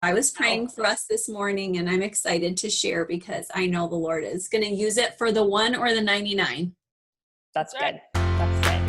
I was praying for us this morning, and I'm excited to share because I know the Lord is going to use it for the 1 or the 99. That's good. That's good.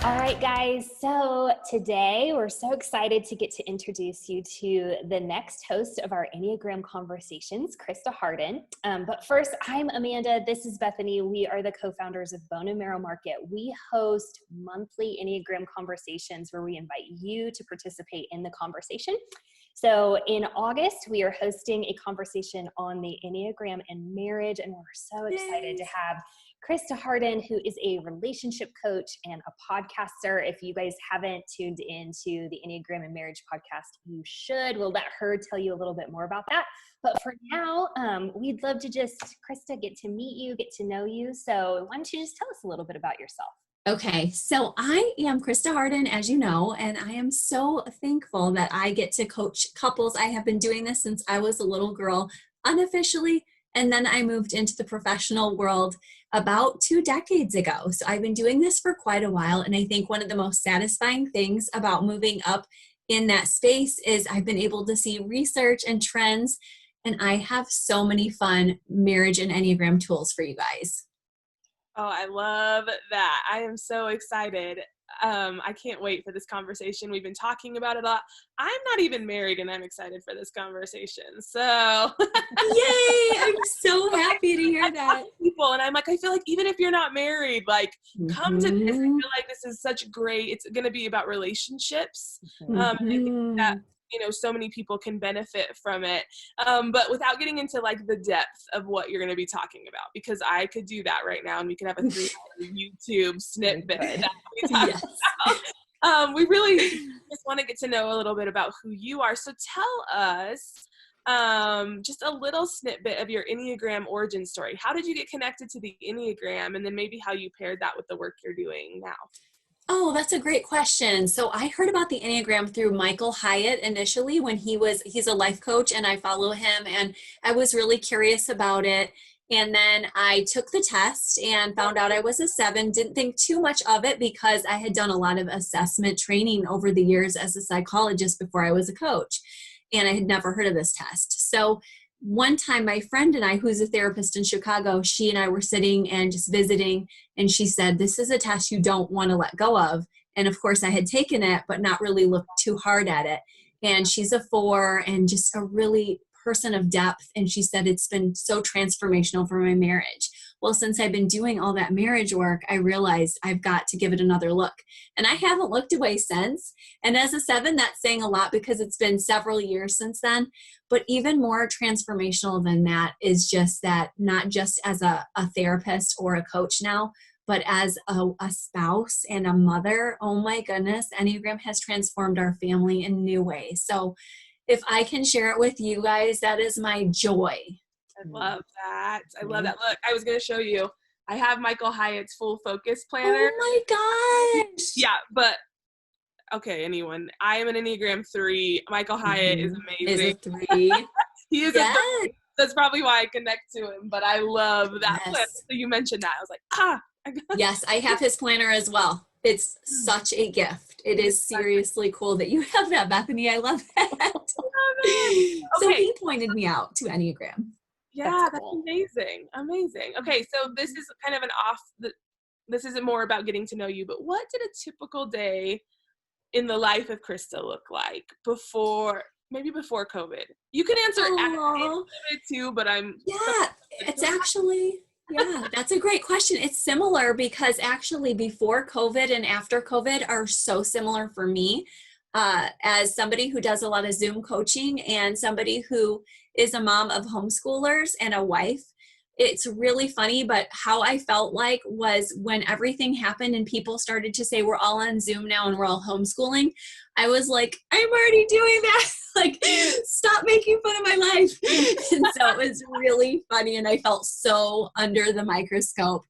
All right, guys. So today we're so excited to get to introduce you to the next host of our Enneagram Conversations, Krista Harden. But first, I'm Amanda. This is Bethany. We are the co-founders of Bone and Marrow Market. We host monthly Enneagram Conversations where we invite you to participate in the conversation. So in August, we are hosting a conversation on the Enneagram and marriage, and we're so excited to have Krista Harden, who is a relationship coach and a podcaster. If you guys haven't tuned into the Enneagram and Marriage podcast, you should. We'll let her tell you a little bit more about that. But for now, we'd love to just, Krista, get to meet you, get to know you. So why don't you just tell us a little bit about yourself? Okay, so I am Krista Harden, as you know, and I am so thankful that I get to coach couples. I have been doing this since I was a little girl, unofficially, and then I moved into the professional world about 2 decades ago. So I've been doing this for quite a while, and I think one of the most satisfying things about moving up in that space is I've been able to see research and trends, and I have so many fun marriage and Enneagram tools for you guys. Oh, I love that. I am so excited. I can't wait for this conversation. We've been talking about it a lot. I'm not even married and I'm excited for this conversation. So Yay! I'm so happy to hear that. People, and I'm like, I feel like even if you're not married, like come to this. I feel like this is such great. It's going to be about relationships. I think that so many people can benefit from it. But without getting into like the depth of what you're going to be talking about, because I could do that right now and we could have a 3-hour YouTube snippet that we talk about. We really just want to get to know a little bit about who you are. So tell us just a little snippet of your Enneagram origin story. How did you get connected to the Enneagram, and then maybe how you paired that with the work you're doing now? Oh, that's a great question. So I heard about the Enneagram through Michael Hyatt initially when he's a life coach, and I follow him, and I was really curious about it. And then I took the test and found out I was a 7. Didn't think too much of it because I had done a lot of assessment training over the years as a psychologist before I was a coach. And I had never heard of this test. So one time my friend and I, who's a therapist in Chicago, she and I were sitting and just visiting, and she said, this is a test you don't want to let go of. And of course I had taken it, but not really looked too hard at it. And she's a 4 and just a really person of depth. And she said, it's been so transformational for my marriage. Well, since I've been doing all that marriage work, I realized I've got to give it another look. And I haven't looked away since. And as a 7, that's saying a lot because it's been several years since then. But even more transformational than that is just that, not just as a therapist or a coach now, but as a spouse and a mother. Oh my goodness, Enneagram has transformed our family in new ways. So if I can share it with you guys, that is my joy. I love that. I love that. Look, I was going to show you. I have Michael Hyatt's full focus planner. Oh my gosh. Yeah, but okay, anyone. I am an Enneagram 3. Michael Hyatt is amazing. Is a 3. He is a 3. That's probably why I connect to him, but I love that planner. So you mentioned that. I was like, Yes, I have his planner as well. It's such a gift. It is seriously cool that you have that, Bethany. I love that. So he pointed me out to Enneagram. Yeah, that's amazing. Amazing. Okay, so this is kind of this isn't more about getting to know you, but what did a typical day in the life of Krista look like before COVID? You can answer COVID too, but that's a great question. It's similar because actually before COVID and after COVID are so similar for me. As somebody who does a lot of Zoom coaching and somebody who is a mom of homeschoolers and a wife, it's really funny, but how I felt like was when everything happened and people started to say, we're all on Zoom now and we're all homeschooling. I was like, I'm already doing that. Like, stop making fun of my life. And so it was really funny. And I felt so under the microscope.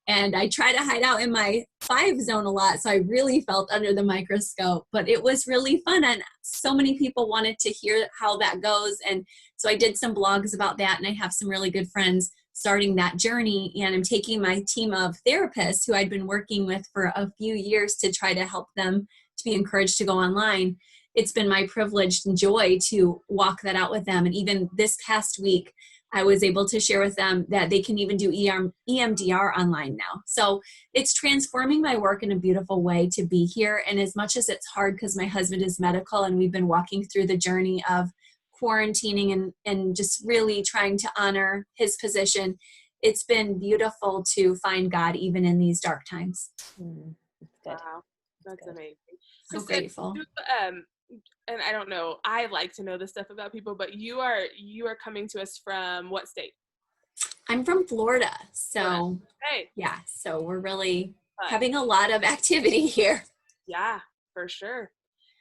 And I try to hide out in my 5 zone a lot. So I really felt under the microscope, but it was really fun. And so many people wanted to hear how that goes. And so I did some blogs about that. And I have some really good friends starting that journey. And I'm taking my team of therapists who I'd been working with for a few years to try to help them to be encouraged to go online, it's been my privilege and joy to walk that out with them. And even this past week, I was able to share with them that they can even do EMDR online now. So it's transforming my work in a beautiful way to be here. And as much as it's hard because my husband is medical and we've been walking through the journey of quarantining and just really trying to honor his position, it's been beautiful to find God even in these dark times. That's good. Wow, that's amazing. So Krista, grateful. And I don't know, I like to know this stuff about people, but you are coming to us from what state? I'm from Florida. So Hey, yeah, so we're really fun. having a lot of activity here. Yeah, for sure.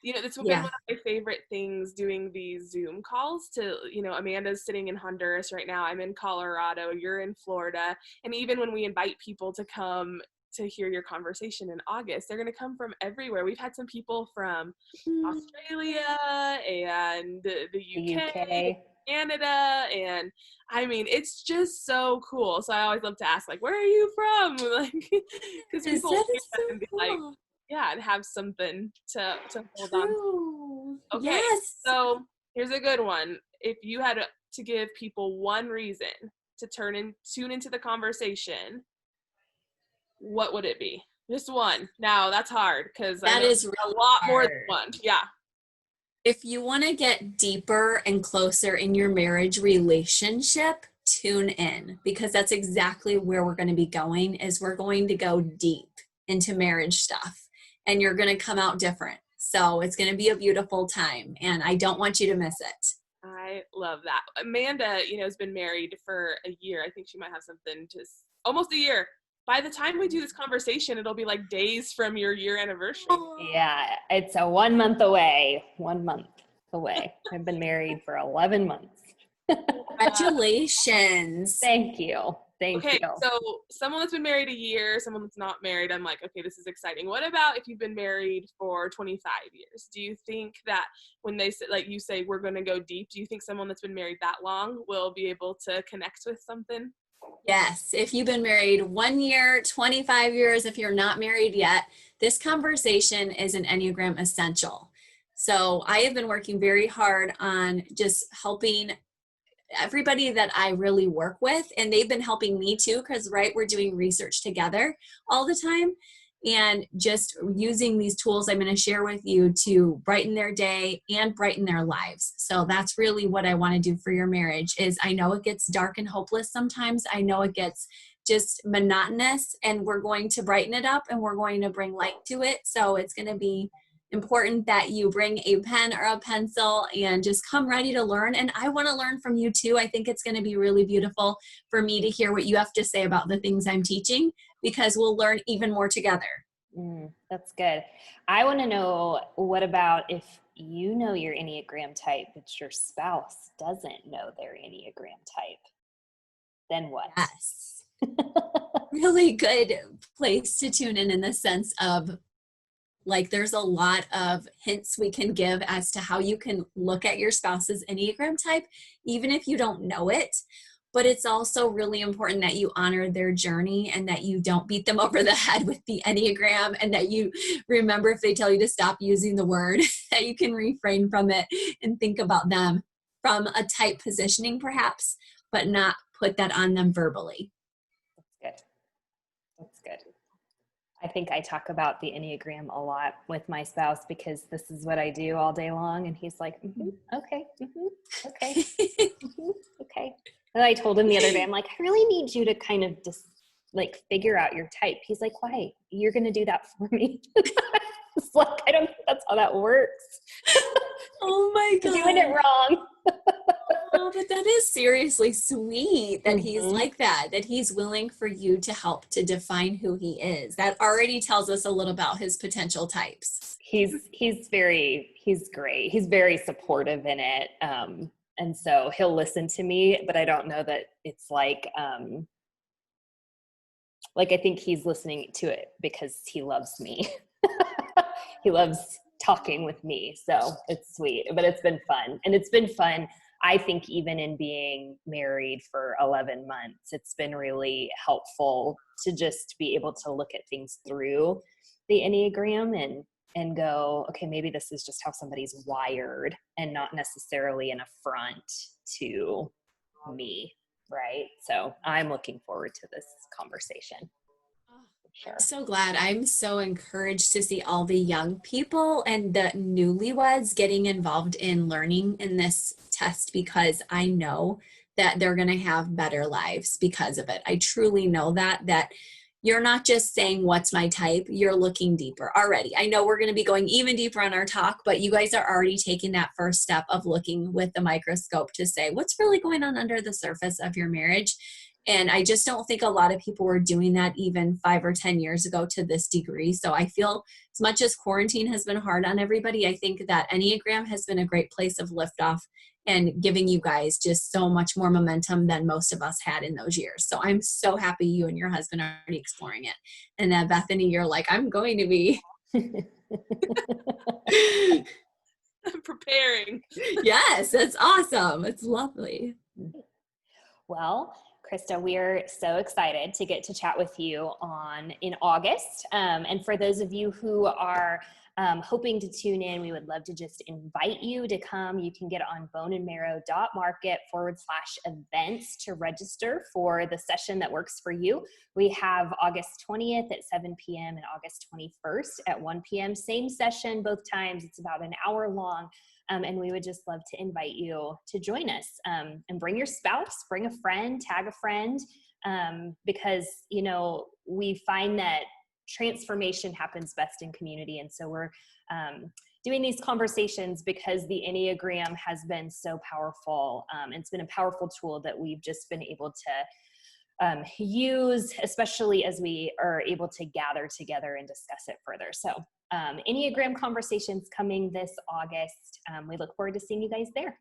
You know, it's been Yeah. one of my favorite things doing these Zoom calls to, you know, Amanda's sitting in Honduras right now. I'm in Colorado. You're in Florida. And even when we invite people to come to hear your conversation in August, they're going to come from everywhere. We've had some people from Australia and the UK, Canada, and I mean, it's just so cool. So I always love to ask, like, where are you from? Like, because people That hear is that so and be cool. like, yeah, and have something to hold on to. True. Okay, Yes. so here's a good one. If you had to give people one reason to tune into the conversation, what would it be? Just one. Now that's hard because I That know is a really lot more than hard. one. Yeah. If you want to get deeper and closer in your marriage relationship, tune in, because that's exactly where we're going to be going. Is we're going to go deep into marriage stuff and you're going to come out different. So it's going to be a beautiful time and I don't want you to miss it. I love that. Amanda, you know, has been married for a year. I think she might have something almost a year. By the time we do this conversation, it'll be like days from your year anniversary. Yeah, it's a 1 month away. 1 month away. I've been married for 11 months. Congratulations. Thank you. Thank you. So someone that's been married a year, someone that's not married, I'm like, okay, this is exciting. What about if you've been married for 25 years? Do you think that when they say, like you say, we're going to go deep, do you think someone that's been married that long will be able to connect with something? Yes. If you've been married 1 year, 25 years, if you're not married yet, this conversation is an Enneagram essential. So I have been working very hard on just helping everybody that I really work with, and they've been helping me too, because we're doing research together all the time and just using these tools I'm going to share with you to brighten their day and brighten their lives. So that's really what I want to do for your marriage. Is I know it gets dark and hopeless sometimes. I know it gets just monotonous, and we're going to brighten it up and we're going to bring light to it. So it's going to be important that you bring a pen or a pencil and just come ready to learn. And I want to learn from you too. I think it's going to be really beautiful for me to hear what you have to say about the things I'm teaching, because we'll learn even more together. That's good. I want to know, what about if you know your Enneagram type, but your spouse doesn't know their Enneagram type? Then what? Yes. Really good place to tune in the sense of, like, there's a lot of hints we can give as to how you can look at your spouse's Enneagram type, even if you don't know it. But it's also really important that you honor their journey and that you don't beat them over the head with the Enneagram, and that you remember, if they tell you to stop using the word, that you can refrain from it and think about them from a type positioning perhaps, but not put that on them verbally. That's good. I think I talk about the Enneagram a lot with my spouse, because this is what I do all day long. And he's like, okay, okay, okay. And I told him the other day, I'm like, I really need you to kind of just like figure out your type. He's like, why? You're going to do that for me. It's like, I don't think that's how that works. Oh my God. You're doing it wrong. Oh, but that is seriously sweet that he's like that he's willing for you to help to define who he is. That already tells us a little about his potential types. He's great. He's very supportive in it. And so he'll listen to me, but I don't know that it's like I think he's listening to it because he loves me. He loves talking with me. So it's sweet, but it's been fun. And it's been fun, I think, even in being married for 11 months, it's been really helpful to just be able to look at things through the Enneagram. And and go, okay, maybe this is just how somebody's wired and not necessarily an affront to me, right? So I'm looking forward to this conversation. I'm so glad. I'm so encouraged to see all the young people and the newlyweds getting involved in learning in this test, because I know that they're going to have better lives because of it. I truly know that you're not just saying, what's my type? You're looking deeper already. I know we're going to be going even deeper on our talk, but you guys are already taking that first step of looking with the microscope to say, what's really going on under the surface of your marriage? And I just don't think a lot of people were doing that even 5 or 10 years ago to this degree. So I feel, as much as quarantine has been hard on everybody, I think that Enneagram has been a great place of liftoff and giving you guys just so much more momentum than most of us had in those years. So I'm so happy you and your husband are already exploring it. And then Bethany, you're like, I'm going to be. I'm preparing. Yes, that's awesome. It's lovely. Well, Krista, we're so excited to get to chat with you in August. And for those of you who are hoping to tune in, we would love to just invite you to come. You can get on boneandmarrow.market /events to register for the session that works for you. We have August 20th at 7 p.m. and August 21st at 1 p.m. Same session both times. It's about an hour long. And we would just love to invite you to join us, and bring your spouse, bring a friend, tag a friend, because, we find that transformation happens best in community. And so we're doing these conversations because the Enneagram has been so powerful. It's been a powerful tool that we've just been able to use, especially as we are able to gather together and discuss it further. So Enneagram Conversations coming this August. We look forward to seeing you guys there.